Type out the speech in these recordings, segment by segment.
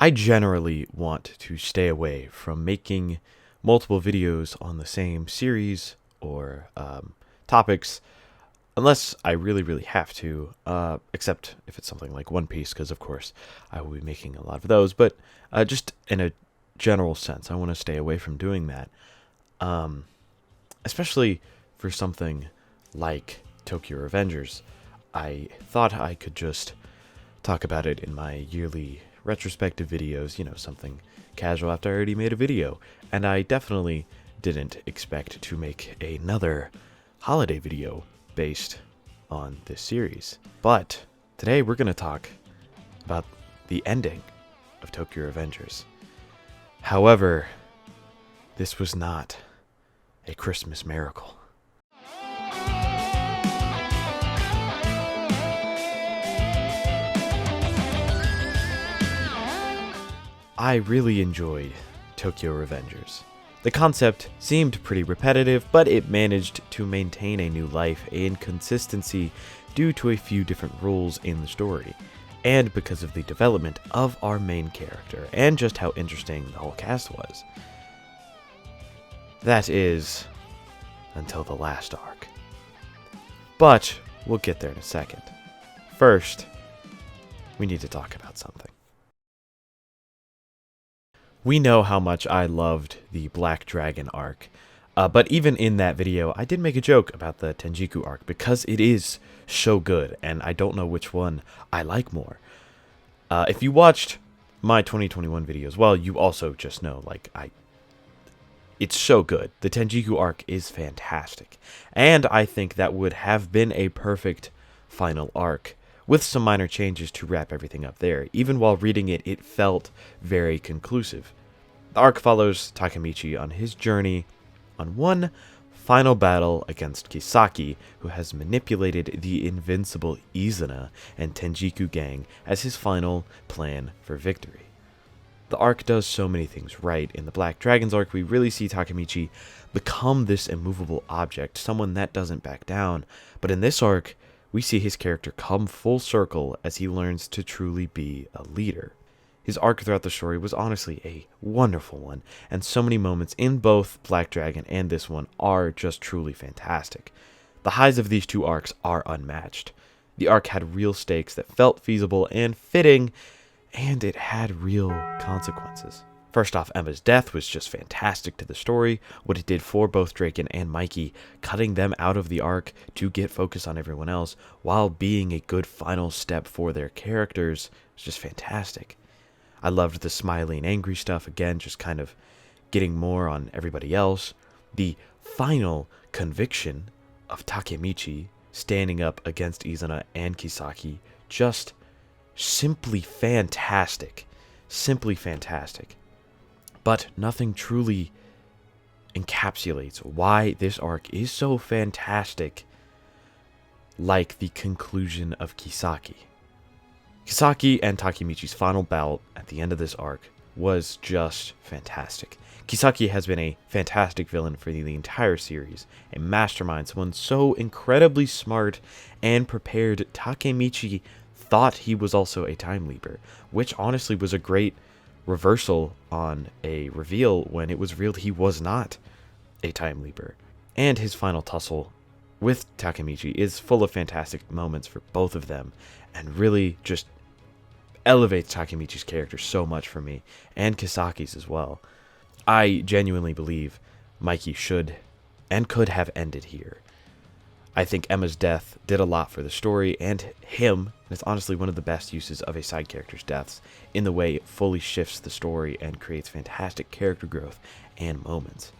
I generally want to stay away from making multiple videos on the same series or topics unless I really have to, except if it's something like One Piece, because of course I will be making a lot of those, but just in a general sense, I want to stay away from doing that, especially for something like Tokyo Revengers. I thought I could just talk about it in my yearly retrospective videos, something casual after I already made a video, and I definitely didn't expect to make another holiday video based on this series. But today we're going to talk about the ending of Tokyo Revengers. However, this was not a Christmas miracle. I really enjoyed Tokyo Revengers. The concept seemed pretty repetitive, but it managed to maintain a new life and consistency due to a few different rules in the story, and because of the development of our main character, and just how interesting the whole cast was. That is, until the last arc. But we'll get there in a second. First, we need to talk about something. We know how much I loved the Black Dragon arc, but even in that video, I did make a joke about the Tenjiku arc because it is so good, and I don't know which one I like more. If you watched my 2021 videos, well, you also just know, it's so good. The Tenjiku arc is fantastic, and I think that would have been a perfect final arc, with some minor changes to wrap everything up there. Even while reading it, it felt very conclusive. The arc follows Takemichi on his journey on one final battle against Kisaki, who has manipulated the invincible Izuna and Tenjiku gang as his final plan for victory. The arc does so many things right. In the Black Dragons arc, we really see Takemichi become this immovable object, someone that doesn't back down. But in this arc, we see his character come full circle as he learns to truly be a leader. His arc throughout the story was honestly a wonderful one, and so many moments in both Black Dragon and this one are just truly fantastic. The highs of these two arcs are unmatched. The arc had real stakes that felt feasible and fitting, and it had real consequences. First off, Emma's death was just fantastic to the story, what it did for both Draken and Mikey, cutting them out of the arc to get focused on everyone else, while being a good final step for their characters. It was just fantastic. I loved the smiley and angry stuff, again, just kind of getting more on everybody else. The final conviction of Takemichi standing up against Izuna and Kisaki, just simply fantastic. Simply fantastic. But nothing truly encapsulates why this arc is so fantastic like the conclusion of Kisaki. Kisaki and Takemichi's final battle at the end of this arc was just fantastic. Kisaki has been a fantastic villain for the entire series, a mastermind, someone so incredibly smart and prepared. Takemichi thought he was also a time leaper, which honestly was a great reversal on a reveal when it was revealed he was not a time leaper. And his final tussle with Takemichi is full of fantastic moments for both of them, and really just elevates Takemichi's character so much for me, and Kisaki's as well. I genuinely believe Mikey should and could have ended here. I think Emma's death did a lot for the story and him, and it's honestly one of the best uses of a side character's deaths, in the way it fully shifts the story and creates fantastic character growth and moments.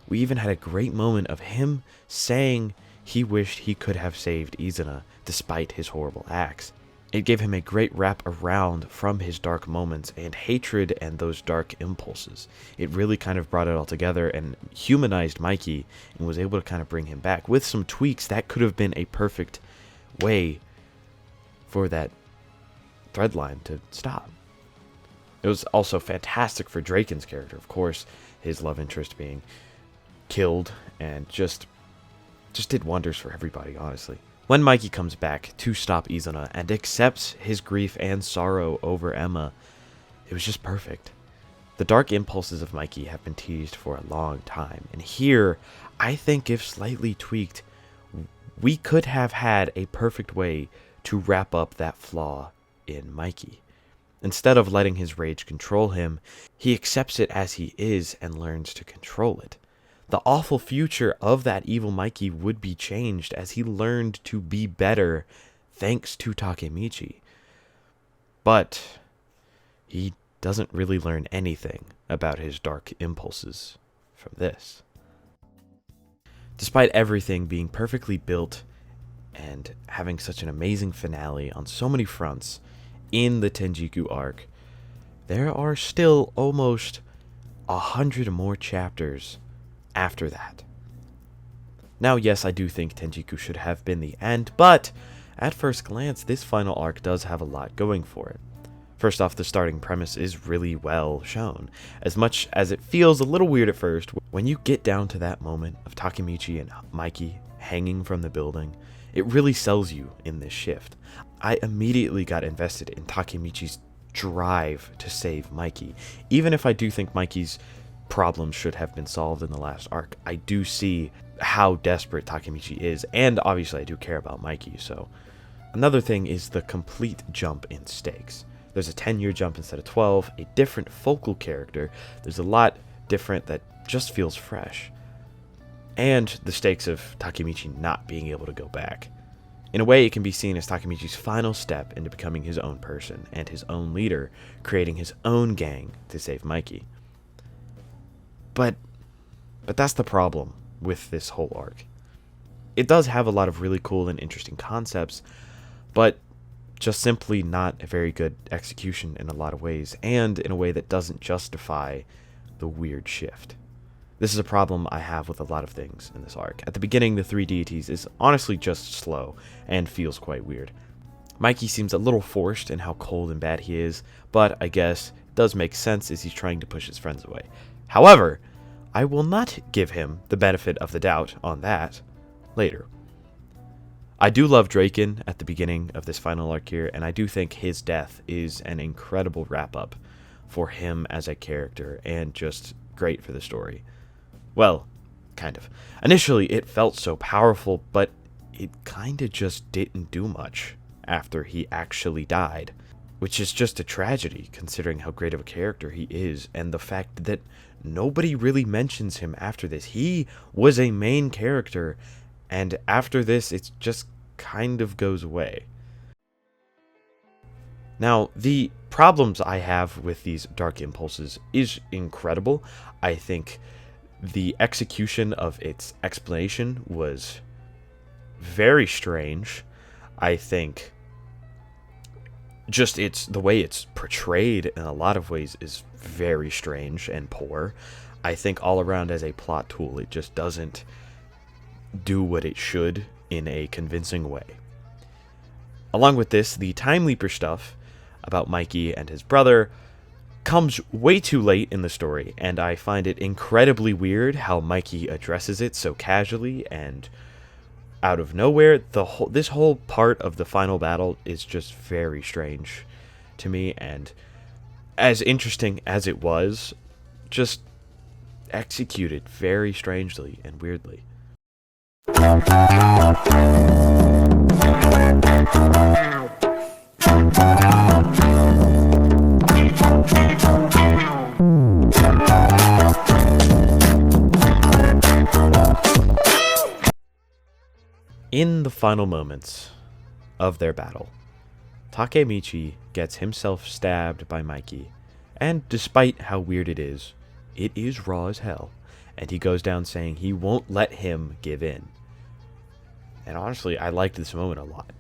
We even had a great moment of him saying he wished he could have saved Izuna despite his horrible acts. It gave him a great wrap around from his dark moments and hatred and those dark impulses. It really kind of brought it all together and humanized Mikey and was able to kind of bring him back. With some tweaks, that could have been a perfect way for that thread line to stop. It was also fantastic for Draken's character, of course, his love interest being killed, and just did wonders for everybody, honestly. When Mikey comes back to stop Izuna and accepts his grief and sorrow over Emma, it was just perfect. The dark impulses of Mikey have been teased for a long time, and here, I think if slightly tweaked, we could have had a perfect way to wrap up that flaw in Mikey. Instead of letting his rage control him, he accepts it as he is and learns to control it. The awful future of that evil Mikey would be changed as he learned to be better thanks to Takemichi. But he doesn't really learn anything about his dark impulses from this. Despite everything being perfectly built and having such an amazing finale on so many fronts in the Tenjiku arc, there are still almost 100 more chapters after that. Now, yes, I do think Tenjiku should have been the end, but at first glance, this final arc does have a lot going for it. First off, the starting premise is really well shown. As much as it feels a little weird at first, when you get down to that moment of Takemichi and Mikey hanging from the building, it really sells you in this shift. I immediately got invested in Takemichi's drive to save Mikey. Even if I do think Mikey's problems should have been solved in the last arc, I do see how desperate Takemichi is, and obviously I do care about Mikey, so. Another thing is the complete jump in stakes. There's a 10-year jump instead of 12, a different focal character, there's a lot different that just feels fresh. And the stakes of Takemichi not being able to go back. In a way, it can be seen as Takemichi's final step into becoming his own person and his own leader, creating his own gang to save Mikey. But that's the problem with this whole arc. It does have a lot of really cool and interesting concepts, but just simply not a very good execution in a lot of ways, and in a way that doesn't justify the weird shift. This is a problem I have with a lot of things in this arc. At the beginning, the three deities is honestly just slow and feels quite weird. Mikey seems a little forced in how cold and bad he is, but I guess it does make sense as he's trying to push his friends away. However, I will not give him the benefit of the doubt on that later. I do love Draken at the beginning of this final arc here, and I do think his death is an incredible wrap-up for him as a character, and just great for the story. Well, kind of. Initially, it felt so powerful, but it kinda just didn't do much after he actually died, which is just a tragedy considering how great of a character he is, and the fact that nobody really mentions him after this. He was a main character, and after this, it just kind of goes away. Now, the problems I have with these dark impulses is incredible. I think the execution of its explanation was very strange. I think just the way it's portrayed in a lot of ways is very strange and poor. I think all around as a plot tool, it just doesn't do what it should in a convincing way. Along with this, the Time Leaper stuff about Mikey and his brother comes way too late in the story, and I find it incredibly weird how Mikey addresses it so casually and out of nowhere. This whole part of the final battle is just very strange to me, and as interesting as it was, just executed very strangely and weirdly. In the final moments of their battle, Takemichi gets himself stabbed by Mikey, and despite how weird it is raw as hell, and he goes down saying he won't let him give in. And honestly, I liked this moment a lot,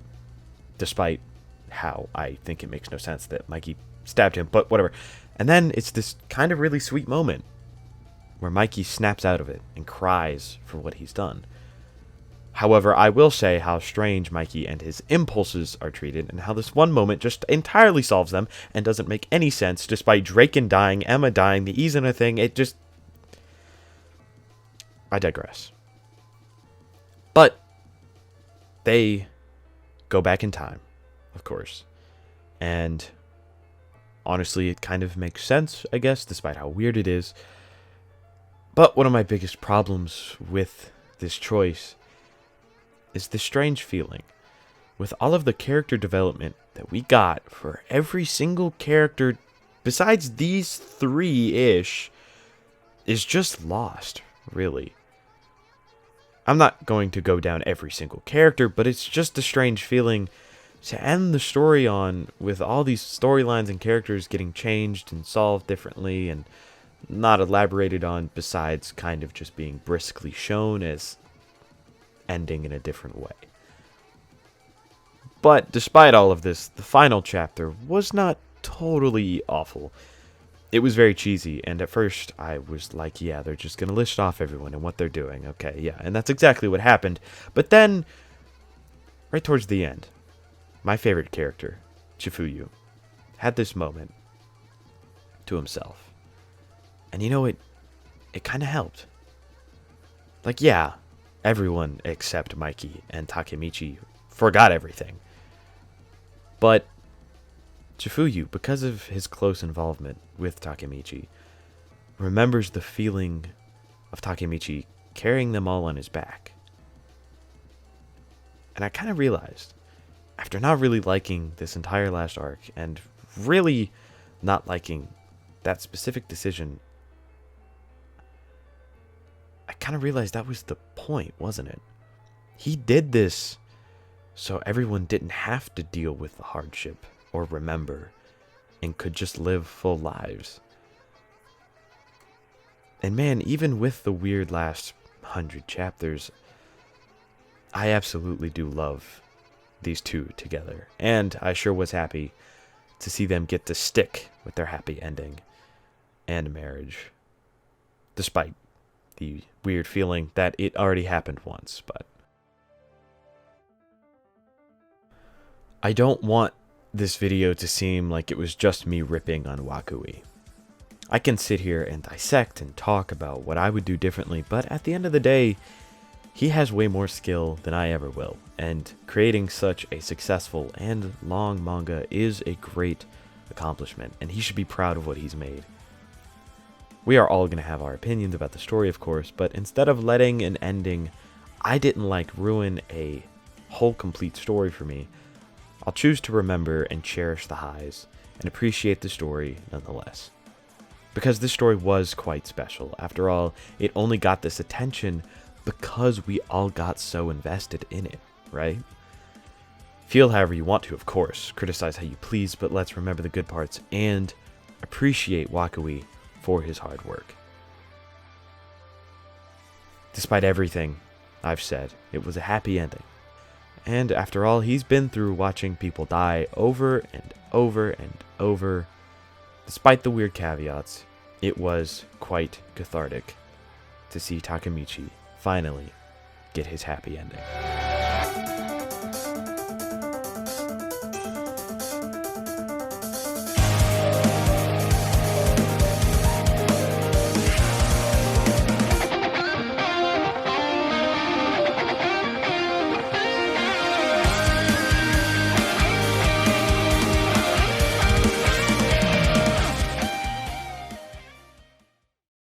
despite how I think it makes no sense that Mikey stabbed him, but whatever. And then it's this kind of really sweet moment where Mikey snaps out of it and cries for what he's done. However, I will say how strange Mikey and his impulses are treated, and how this one moment just entirely solves them and doesn't make any sense, despite Draken dying, Emma dying, the Izuna thing. I digress. But they go back in time, of course, and honestly, it kind of makes sense, I guess, despite how weird it is. But one of my biggest problems with this choice is this strange feeling. With all of the character development that we got for every single character besides these three-ish is just lost, really. I'm not going to go down every single character, but it's just a strange feeling to end the story on with all these storylines and characters getting changed and solved differently and not elaborated on, besides kind of just being briskly shown as ending in a different way. But despite all of this, the final chapter was not totally awful. It was very cheesy, and at first I was like, yeah, they're just going to list off everyone and what they're doing. Okay, yeah, and that's exactly what happened. But then, right towards the end, my favorite character, Chifuyu, had this moment to himself. And you know, it kind of helped. Like, yeah, everyone except Mikey and Takemichi forgot everything. But Chifuyu, because of his close involvement with Takemichi, remembers the feeling of Takemichi carrying them all on his back. And I kind of realized, after not really liking this entire last arc, and really not liking that specific decision, I kind of realized that was the point, wasn't it? He did this so everyone didn't have to deal with the hardship or remember, and could just live full lives. And man, even with the weird last 100 chapters, I absolutely do love these two together. And I sure was happy to see them get to stick with their happy ending and marriage, despite the weird feeling that it already happened once. But I don't want this video to seem like it was just me ripping on Wakui. I can sit here and dissect and talk about what I would do differently, but at the end of the day, he has way more skill than I ever will, and creating such a successful and long manga is a great accomplishment, and he should be proud of what he's made. We are all going to have our opinions about the story, of course, but instead of letting an ending I didn't like ruin a whole complete story for me, I'll choose to remember and cherish the highs and appreciate the story nonetheless. Because this story was quite special. After all, it only got this attention because we all got so invested in it, right? Feel however you want to, of course. Criticize how you please, but let's remember the good parts and appreciate Wakui for his hard work. Despite everything I've said, it was a happy ending. And after all he's been through watching people die over and over and over, despite the weird caveats, it was quite cathartic to see Takemichi finally get his happy ending.